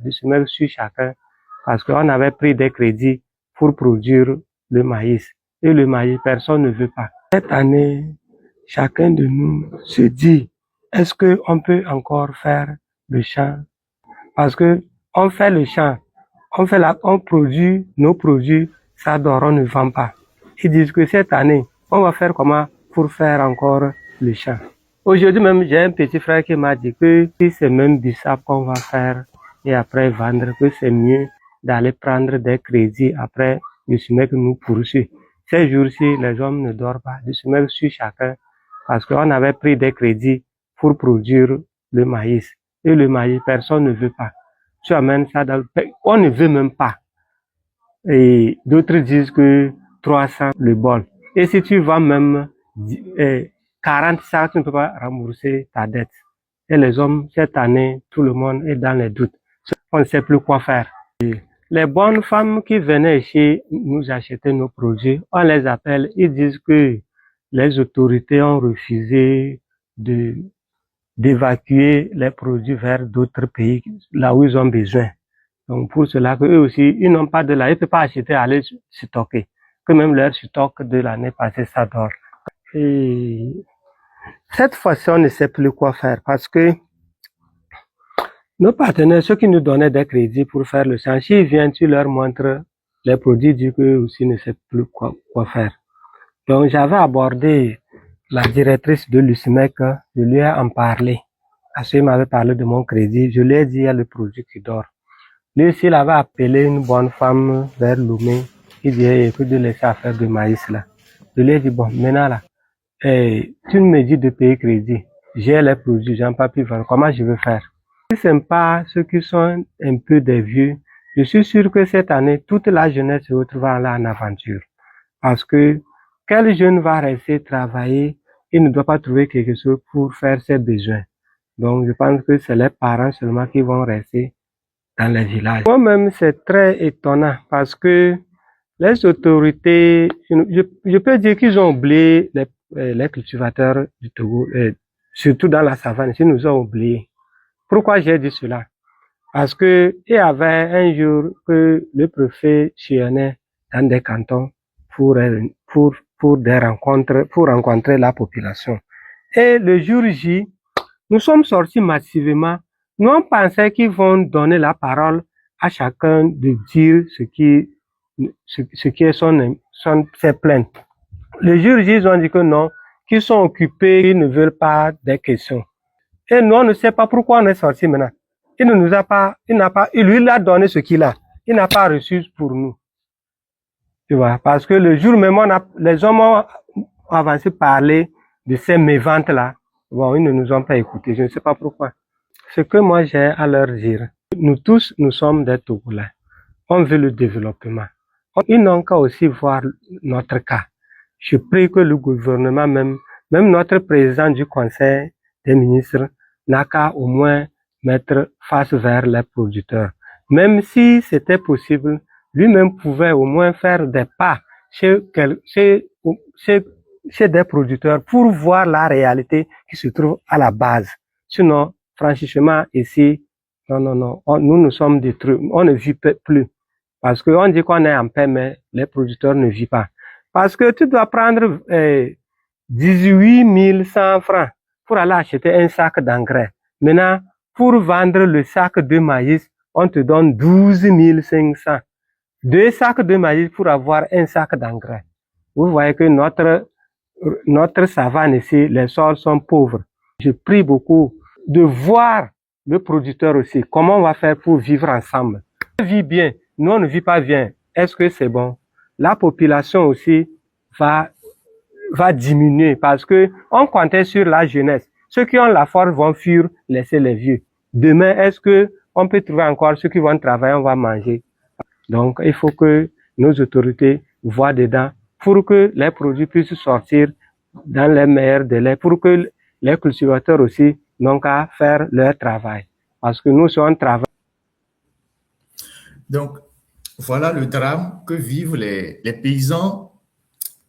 de se mettre sur chacun parce qu'on avait pris des crédits pour produire le maïs. Et le maïs, personne ne veut pas. Cette année, chacun de nous se dit, est-ce qu'on peut encore faire le champ? Parce que on fait le champ, on produit nos produits, ça dort, on ne vend pas. Ils disent que cette année, on va faire comment pour faire encore le champ? Aujourd'hui même, j'ai un petit frère qui m'a dit que si c'est même bissap qu'on va faire et après vendre, que c'est mieux d'aller prendre des crédits après le SMIC nous poursuit. Ces jours-ci, les hommes ne dorment pas. Le SMIC suit chacun parce qu'on avait pris des crédits pour produire le maïs. Et le maïs, personne ne veut pas. Tu amènes ça dans le pays, on ne veut même pas. Et d'autres disent que 300 le bol. Et si tu vends même 40 sacs, tu ne peux pas rembourser ta dette. Et les hommes, cette année, tout le monde est dans les doutes. On ne sait plus quoi faire. Et les bonnes femmes qui venaient ici nous acheter nos produits, on les appelle, ils disent que les autorités ont refusé d'évacuer les produits vers d'autres pays, là où ils ont besoin. Donc, pour cela que eux aussi, ils n'ont pas de là, ils ne peuvent pas acheter, aller stocker. Que même leur stock de l'année passée, ça dort. Et cette fois-ci, on ne sait plus quoi faire parce que nos partenaires, ceux qui nous donnaient des crédits pour faire le champ, s'ils viennent, tu leur montres les produits, disent qu'eux aussi ne savent plus quoi faire. Donc, j'avais abordé la directrice de l'USMEC, je lui ai en parlé. Parce qu'il m'avait parlé de mon crédit, je lui ai dit, il y a le produit qui dort. Lui aussi, il avait appelé une bonne femme vers Lomé. Il disait, écoute, de laisser à faire de maïs là. Je lui ai dit, bon, maintenant là, tu me dis de payer crédit. J'ai les produits, j'en pas pu vendre. Comment je veux faire? Si ce n'est pas ceux qui sont un peu des vieux, je suis sûr que cette année, toute la jeunesse se retrouvera là en aventure. Parce que quel jeune va rester travailler, il ne doit pas trouver quelque chose pour faire ses besoins. Donc, je pense que c'est les parents seulement qui vont rester dans les villages. Moi-même, c'est très étonnant parce que les autorités, je peux dire qu'ils ont oublié les cultivateurs du Togo, surtout dans la savane, ils nous ont oubliés. Pourquoi j'ai dit cela? Parce que il y avait un jour que le préfet sillonnait dans des cantons pour des rencontres, pour rencontrer la population. Et le jour J, nous sommes sortis massivement. Nous, on pensait qu'ils vont donner la parole à chacun de dire ce qui est ses plaintes. Le jour J, ils ont dit que non, qu'ils sont occupés, ils ne veulent pas des questions. Et nous, on ne sait pas pourquoi on est sortis maintenant. Il ne nous a pas, il lui a donné ce qu'il a. Il n'a pas reçu pour nous. Tu vois, parce que le jour même, les hommes ont avancé parler de ces méventes-là. Bon, ils ne nous ont pas écoutés. Je ne sais pas pourquoi. Ce que moi j'ai à leur dire, nous tous, nous sommes des Togolais. On veut le développement. Ils n'ont qu'à aussi voir notre cas. Je prie que le gouvernement même notre président du conseil des ministres n'a qu'à au moins mettre face vers les producteurs. Même si c'était possible, lui-même pouvait au moins faire des pas chez des producteurs pour voir la réalité qui se trouve à la base. Sinon, franchement, ici, non, nous sommes détruits. On ne vit plus. Parce qu'on dit qu'on est en paix, mais les producteurs ne vivent pas. Parce que tu dois prendre 18 100 francs pour aller acheter un sac d'engrais. Maintenant, pour vendre le sac de maïs, on te donne 12 500. 2 sacs de maïs pour avoir un sac d'engrais. Vous voyez que notre savane ici, les sols sont pauvres. Je prie beaucoup de voir le producteur aussi, comment on va faire pour vivre ensemble. On vit bien, nous on ne vit pas bien. Est-ce que c'est bon? La population aussi va diminuer parce que on comptait sur la jeunesse. Ceux qui ont la force vont fuir, laisser les vieux. Demain, est-ce que on peut trouver encore ceux qui vont travailler, on va manger? Donc, il faut que nos autorités voient dedans pour que les produits puissent sortir dans les meilleurs délais, pour que les cultivateurs aussi n'ont qu'à faire leur travail. Parce que nous, on travaille. Donc, voilà le drame que vivent les paysans,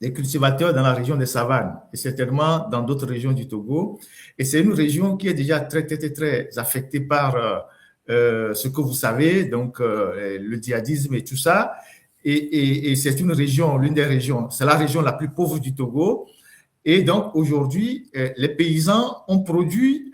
les cultivateurs dans la région des savanes et certainement dans d'autres régions du Togo. Et c'est une région qui est déjà très affectée par ce que vous savez, donc le djihadisme et tout ça. Et c'est une région, l'une des régions, c'est la région la plus pauvre du Togo. Et donc aujourd'hui, les paysans ont produit,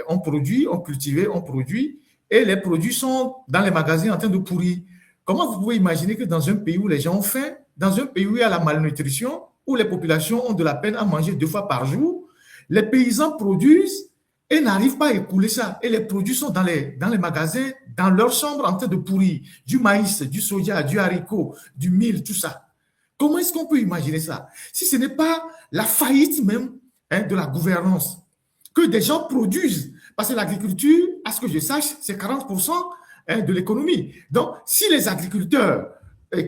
ont cultivé, ont produit, et les produits sont dans les magasins en train de pourrir. Comment vous pouvez imaginer que dans un pays où les gens ont faim, dans un pays où il y a la malnutrition, où les populations ont de la peine à manger 2 fois par jour, les paysans produisent et n'arrivent pas à écouler ça. Et les produits sont dans les magasins, dans leurs chambres en train de pourrir. Du maïs, du soja, du haricot, du mil, tout ça. Comment est-ce qu'on peut imaginer ça? Si ce n'est pas la faillite même de la gouvernance, que des gens produisent. Parce que l'agriculture, à ce que je sache, c'est 40% de l'économie. Donc, si les agriculteurs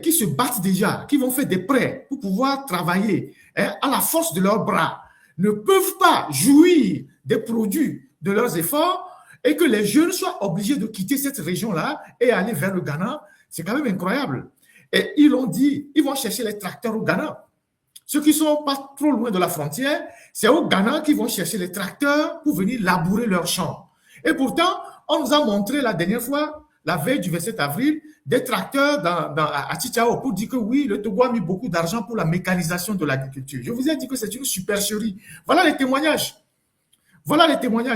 qui se battent déjà, qui vont faire des prêts pour pouvoir travailler à la force de leurs bras, ne peuvent pas jouir des produits de leurs efforts et que les jeunes soient obligés de quitter cette région-là et aller vers le Ghana, c'est quand même incroyable. Et ils l'ont dit, ils vont chercher les tracteurs au Ghana. Ceux qui ne sont pas trop loin de la frontière, c'est au Ghana qu'ils vont chercher les tracteurs pour venir labourer leurs champs. Et pourtant, on nous a montré la dernière fois, la veille du 27 avril, des tracteurs à Tchitchao pour dire que oui, le Togo a mis beaucoup d'argent pour la mécanisation de l'agriculture. Je vous ai dit que c'est une supercherie. Voilà les témoignages. Voilà les témoignages.